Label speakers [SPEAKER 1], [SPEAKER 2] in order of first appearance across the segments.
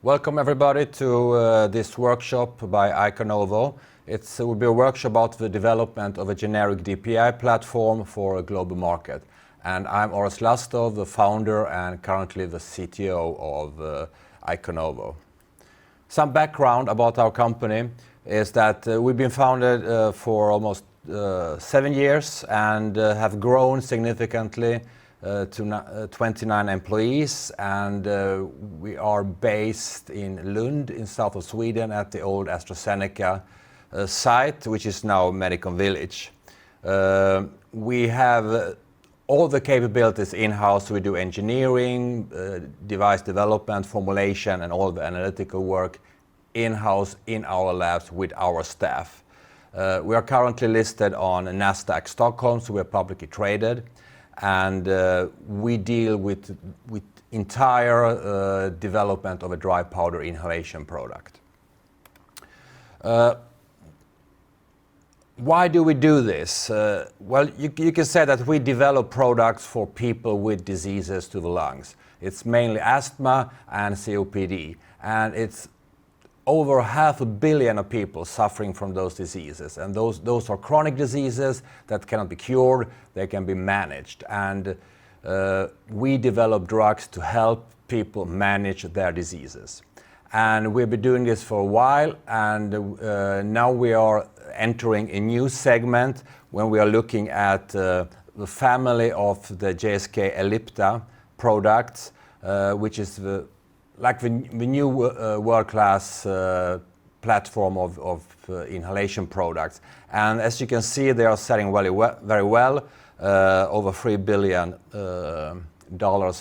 [SPEAKER 1] Welcome everybody to this workshop by Iconovo. It will be a workshop about the development of a generic DPI platform for a global market. And I'm Orest Lastow, the founder and currently the CTO of Iconovo. Some background about our company is that we've been founded for almost 7 years and have grown significantly to 29 employees, and we are based in Lund in south of Sweden at the old AstraZeneca site, which is now Medicon Village. We have all the capabilities in-house. We do engineering, device development, formulation, and all the analytical work in-house in our labs with our staff. We are currently listed on Nasdaq Stockholm, so we're publicly traded, and we deal with entire development of a dry powder inhalation product. Why do we do this? Well, you can say that we develop products for people with diseases to the lungs. It's mainly asthma and COPD, and it's over 500 million of people suffering from those diseases, and those are chronic diseases that cannot be cured, they can be managed, and we develop drugs to help people manage their diseases. And we've been doing this for a while, and now we are entering a new segment when we are looking at the family of the GSK Ellipta products, which is the new world-class platform of inhalation products. And as you can see, they are selling very well, over $3 billion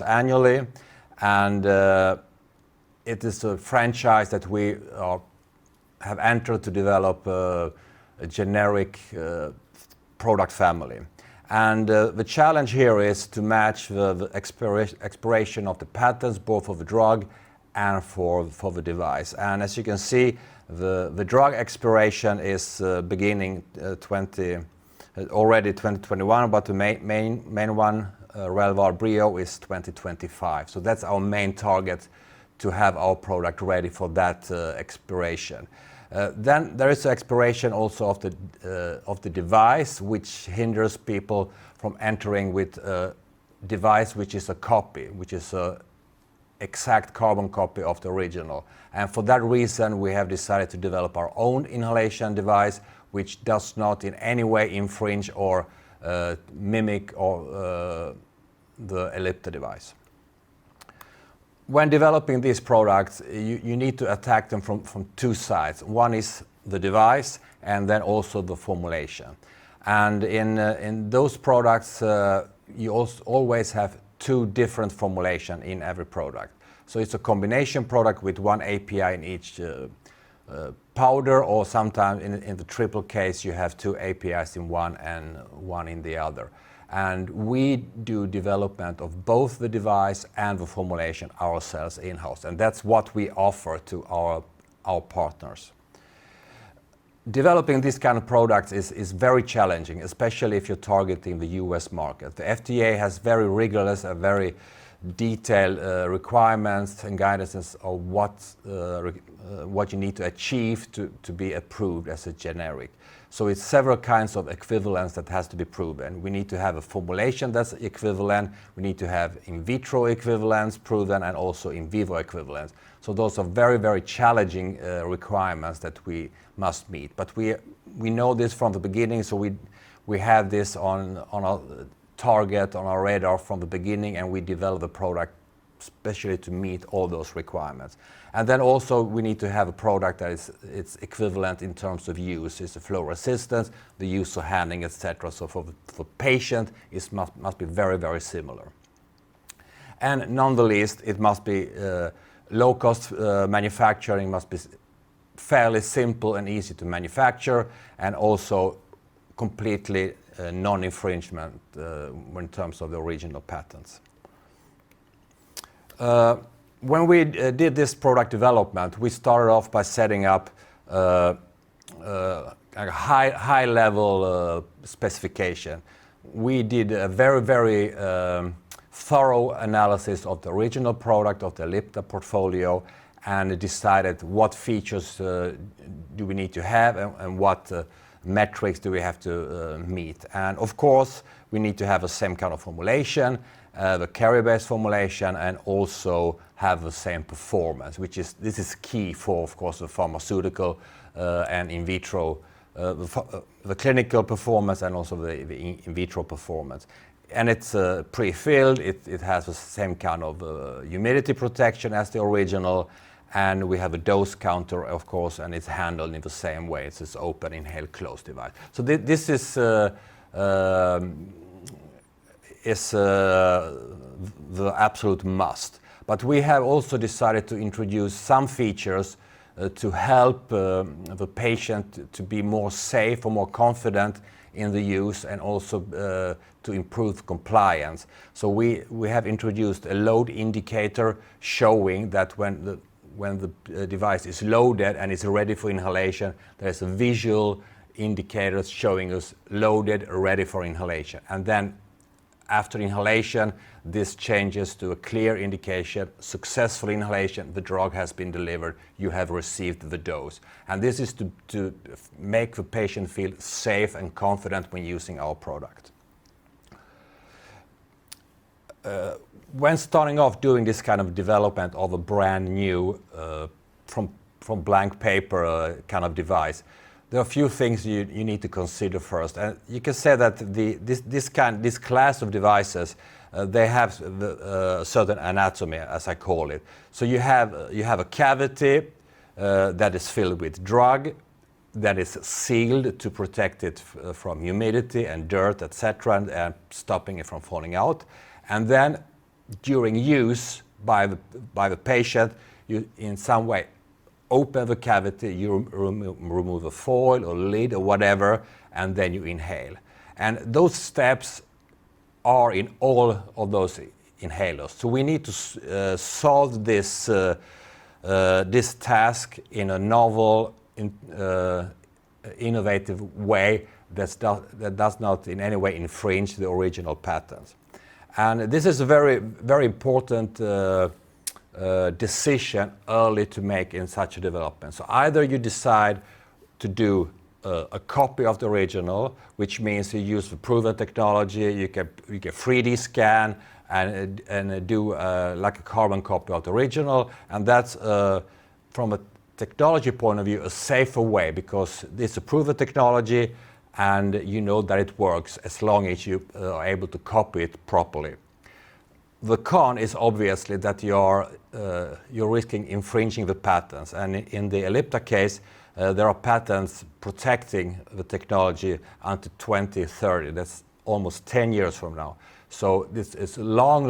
[SPEAKER 1] annually. And it is a franchise that we have entered to develop a generic product family. And the challenge here is to match the expiration of the patents, both for the drug and for the device. And as you can see, the drug expiration is beginning already 2021, but the main one, Relvar Brio, is 2025. So that's our main target, to have our product ready for that expiration. Then there is an expiration also of the device, which hinders people from entering with a device which is a copy, which is an exact carbon copy of the original. And for that reason, we have decided to develop our own inhalation device, which does not in any way infringe or mimic the Ellipta device. When developing these products, you need to attack them from two sides. One is the device, and then also the formulation. And in those products, you also always have two different formulations in every product. So it's a combination product with one API in each powder, or sometimes in the triple case, you have two APIs in one and one in the other. And we do development of both the device and the formulation ourselves in-house, and that's what we offer to our partners. Developing this kind of products is very challenging, especially if you're targeting the US market. The FDA has very rigorous and very detailed requirements and guidances of what you need to achieve to be approved as a generic. So it's several kinds of equivalence that has to be proven. We need to have a formulation that's equivalent, we need to have in vitro equivalence proven, and also in vivo equivalence. So those are very, very challenging requirements that we must meet. But we know this from the beginning, so we have this on our target, on our radar from the beginning, and we develop a product especially to meet all those requirements. And then also we need to have a product that it's equivalent in terms of use. It's the flow resistance, the use of handling, etc. So for patient, it must be very, very similar. And none the least, it must be low-cost manufacturing, must be fairly simple and easy to manufacture, and also completely non-infringement in terms of the original patents. When we did this product development, we started off by setting up a high-level specification. We did a very, very thorough analysis of the original product of the Ellipta portfolio, and decided what features do we need to have and what metrics do we have to meet. And of course, we need to have the same kind of formulation, the carrier-based formulation, and also have the same performance, this is key for, of course, the pharmaceutical and in vitro, the clinical performance and also the in vitro performance. And it's pre-filled, it has the same kind of humidity protection as the original, and we have a dose counter, of course, and it's handled in the same way. It's this open, inhale, close device. So this is the absolute must. But we have also decided to introduce some features to help the patient to be more safe or more confident in the use, and also to improve compliance. So we have introduced a load indicator showing that when the device is loaded and is ready for inhalation, there's a visual indicator showing us loaded, ready for inhalation. And then after inhalation, this changes to a clear indication, successful inhalation, the drug has been delivered, you have received the dose. And this is to make the patient feel safe and confident when using our product. When starting off doing this kind of development of a brand new, from blank paper kind of device, there are a few things you need to consider first. And you can say that this class of devices, they have a certain anatomy, as I call it. So you have a cavity that is filled with drug, that is sealed to protect it from humidity and dirt, etc., and stopping it from falling out. And then during use by the patient, you in some way open the cavity, you remove the foil or lid or whatever, and then you inhale. And those steps are in all of those inhalers. So we need to solve this task in a novel, innovative way that does not in any way infringe the original patents. And this is a very, very important decision early to make in such a development. So either you decide to do a copy of the original, which means you use the proven technology, you can 3D scan and do like a carbon copy of the original, and that's from a technology point of view a safer way, because it's a proven technology and you know that it works as long as you are able to copy it properly. The con is obviously that you're risking infringing the patents, and in the Ellipta case, there are patents protecting the technology until 2030. That's almost 10 years from now. So this is a long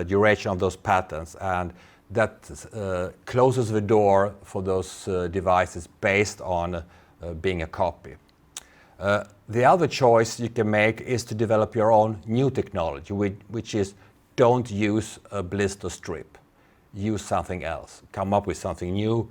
[SPEAKER 1] duration of those patents, and that closes the door for those devices based on being a copy. The other choice you can make is to develop your own new technology, which is don't use a blister strip. Use something else. Come up with something new,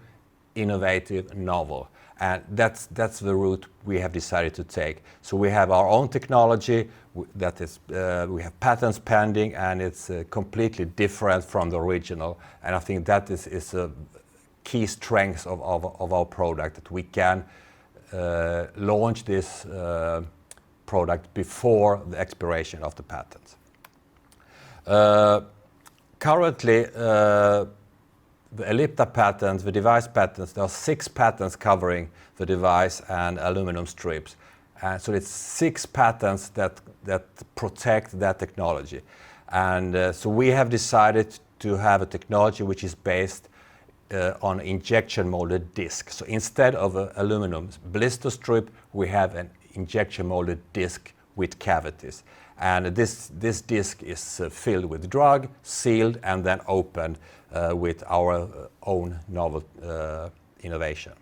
[SPEAKER 1] innovative, novel. And that's the route we have decided to take. So we have our own technology that is, we have patents pending, and it's completely different from the original. And I think that is a key strength of our product, that we can launch this product before the expiration of the patent. Currently, the Ellipta patents, the device patents, there are 6 patents covering the device and aluminum strips. So it's 6 patents that protect that technology. And so we have decided to have a technology which is based on injection molded disc. So instead of an aluminum blister strip, we have an injection molded disc with cavities. And this disc is filled with drug, sealed, and then opened with our own novel innovation.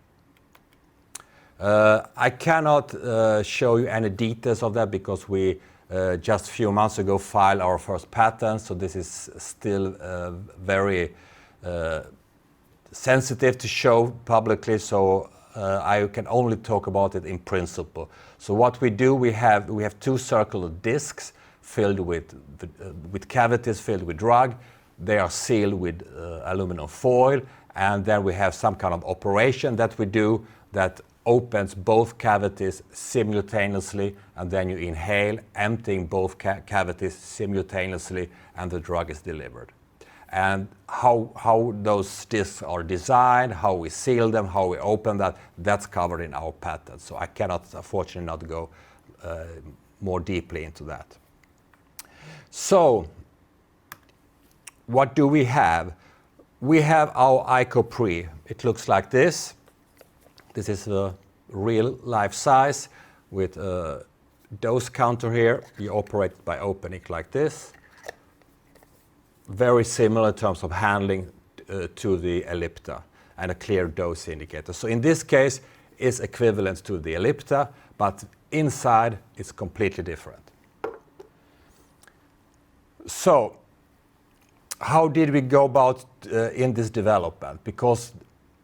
[SPEAKER 1] I cannot show you any details of that because we just a few months ago filed our first patent, so this is still very sensitive to show publicly, so I can only talk about it in principle. So what we do, we have 2 circular discs filled with cavities filled with drug. They are sealed with aluminum foil, and then we have some kind of operation that we do that opens both cavities simultaneously, and then you inhale, emptying both cavities simultaneously, and the drug is delivered. And how those discs are designed, how we seal them, how we open that's covered in our patent. So I cannot, unfortunately, not go more deeply into that. So what do we have? We have our ICOpre. It looks like this. This is a real life size with a dose counter here. You operate by opening like this. Very similar in terms of handling to the Ellipta, and a clear dose indicator. So in this case, it's equivalent to the Ellipta, but inside it's completely different. So how did we go about in this development? Because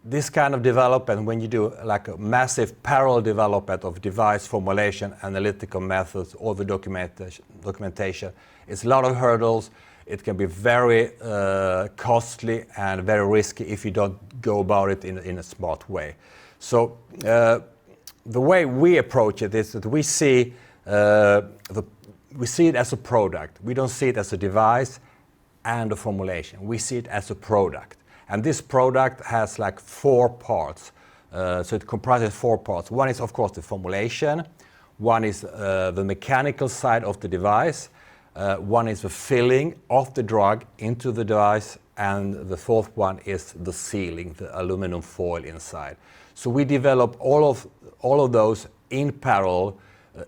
[SPEAKER 1] this kind of development, when you do like a massive parallel development of device formulation, analytical methods, all the documentation, it's a lot of hurdles. It can be very costly and very risky if you don't go about it in a smart way. So the way we approach it is that we see it as a product. We don't see it as a device and a formulation. We see it as a product. And this product has like 4 parts. So it comprises 4 parts. One is, of course, the formulation. One is the mechanical side of the device. One is the filling of the drug into the device. And the 4th one is the sealing, the aluminum foil inside. So we develop all of those in parallel,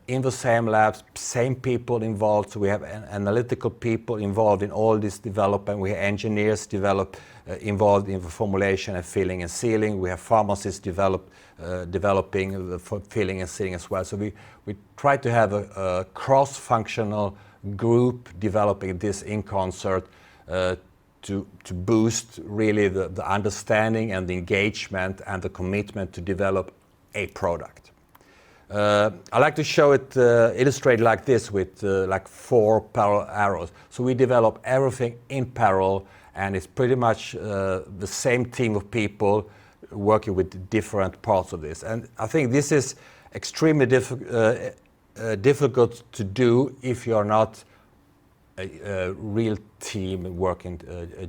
[SPEAKER 1] in the same labs, same people involved. So we have analytical people involved in all this development. We have engineers involved in the formulation and filling and sealing. We have pharmacists developing the filling and sealing as well. So we try to have a cross-functional group developing this in concert to boost really the understanding and the engagement and the commitment to develop a product. I like to show it illustrated like this with like 4 parallel arrows. So we develop everything in parallel, and it's pretty much the same team of people working with different parts of this. And I think this is extremely difficult to do if you're not a real team working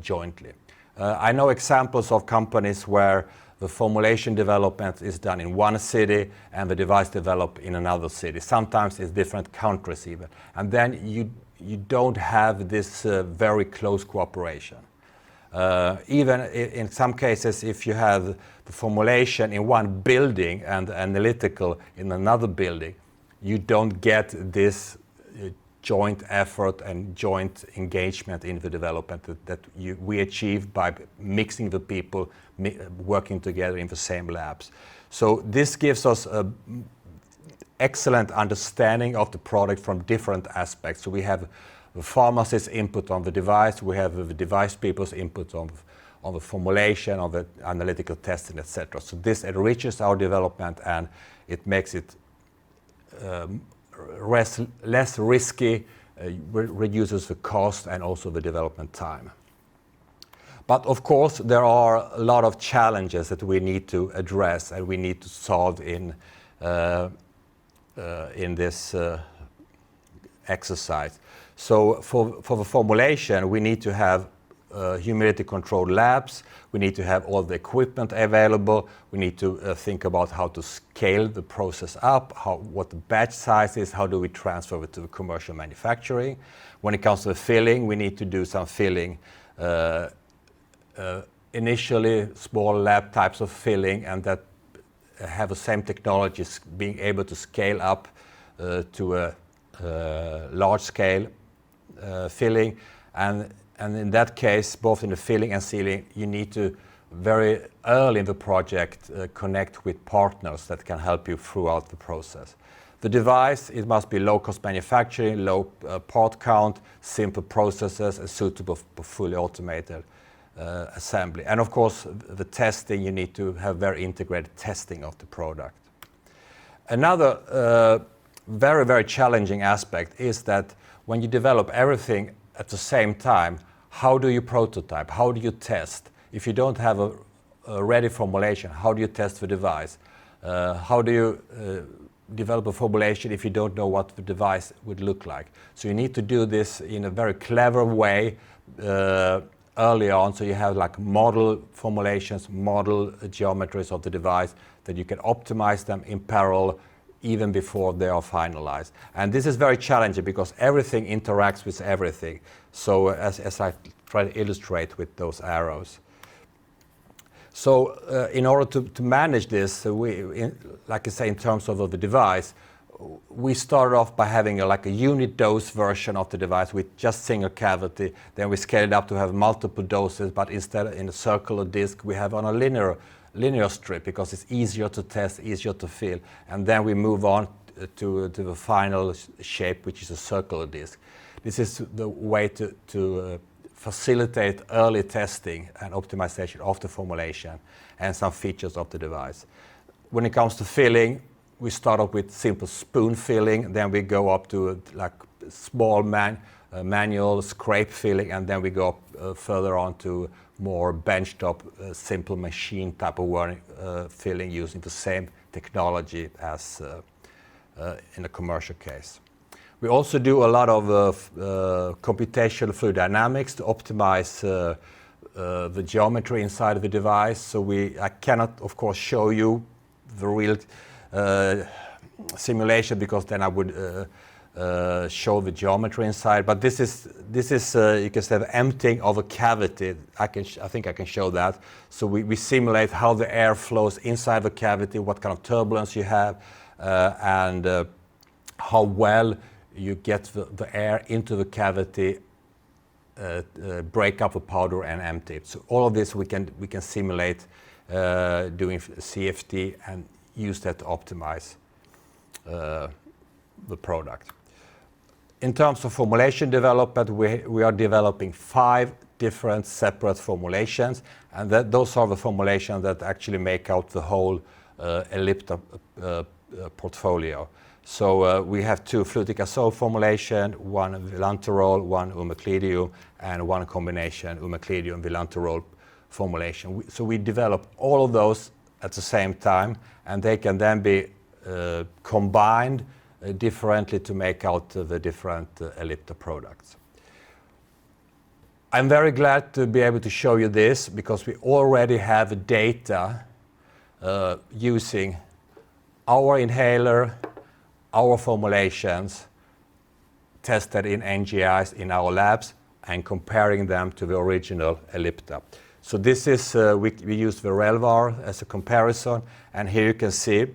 [SPEAKER 1] jointly. I know examples of companies where the formulation development is done in one city and the device developed in another city. Sometimes it's different countries even. And then you don't have this very close cooperation. Even in some cases, if you have the formulation in one building and analytical in another building, you don't get this joint effort and joint engagement in the development that we achieve by mixing the people, working together in the same labs. So this gives us an excellent understanding of the product from different aspects. So we have the pharmacist's input on the device, we have the device people's input on the formulation, on the analytical testing, etc. So this enriches our development and it makes it less risky, reduces the cost and also the development time. But of course, there are a lot of challenges that we need to address and we need to solve in this exercise. So for the formulation, we need to have humidity controlled labs. We need to have all the equipment available. We need to think about how to scale the process up, what the batch size is, how do we transfer it to the commercial manufacturing. When it comes to the filling, we need to do some filling. Initially, small lab types of filling and that have the same technologies, being able to scale up to a large scale filling. And in that case, both in the filling and sealing, you need to very early in the project connect with partners that can help you throughout the process. The device, it must be low-cost manufacturing, low part count, simple processes, and suitable for fully automated assembly. And of course, the testing, you need to have very integrated testing of the product. Another very, very challenging aspect is that when you develop everything at the same time, how do you prototype? How do you test? If you don't have a ready formulation, how do you test the device? How do you develop a formulation if you don't know what the device would look like? So you need to do this in a very clever way early on, so you have like model formulations, model geometries of the device, that you can optimize them in parallel even before they are finalized. And this is very challenging because everything interacts with everything. So as I try to illustrate with those arrows. So in order to manage this, like I say, in terms of the device, we started off by having like a unit dose version of the device with just single cavity. Then we scaled it up to have multiple doses, but instead in a circular disc, we have on a linear strip because it's easier to test, easier to fill. And then we move on to the final shape, which is a circular disc. This is the way to facilitate early testing and optimization of the formulation and some features of the device. When it comes to filling, we start off with simple spoon filling, then we go up to like small manual scrape filling, and then we go further on to more benchtop, simple machine type of filling using the same technology as in a commercial case. We also do a lot of computational fluid dynamics to optimize the geometry inside of the device. So I cannot, of course, show you the real simulation because then I would show the geometry inside. But this is you can say the emptying of a cavity. I think I can show that. So we simulate how the air flows inside the cavity, what kind of turbulence you have, and how well you get the air into the cavity, break up the powder and empty it. So all of this we can simulate doing CFD and use that to optimize the product. In terms of formulation development, we are developing 5 different separate formulations, and those are the formulations that actually make out the whole Ellipta portfolio. So we have 2 fluticasone formulation, 1 vilanterol, 1 umeclidium, and 1 combination umeclidium-vilanterol formulation. So we develop all of those at the same time, and they can then be combined differently to make out the different Ellipta products. I'm very glad to be able to show you this because we already have data using our inhaler, our formulations tested in NGIs in our labs and comparing them to the original Ellipta. So this is, we use the Relvar as a comparison, and here you can see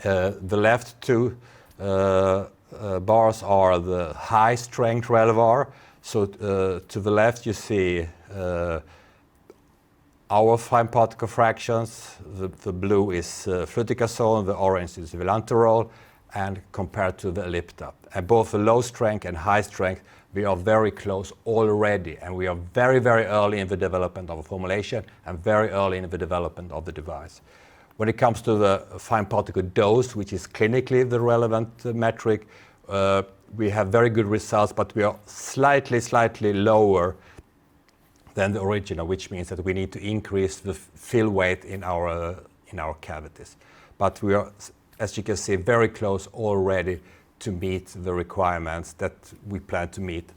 [SPEAKER 1] the left 2 bars are the high strength Relvar. So to the left you see our fine particle fractions, the blue is fluticasone, the orange is vilanterol, and compared to the Ellipta. And both the low strength and high strength, we are very close already, and we are very, very early in the development of a formulation and very early in the development of the device. When it comes to the fine particle dose, which is clinically the relevant metric, we have very good results, but we are slightly lower than the original, which means that we need to increase the fill weight in our cavities. But we are, as you can see, very close already to meet the requirements that we plan to meet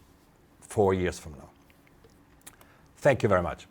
[SPEAKER 1] 4 years from now. Thank you very much.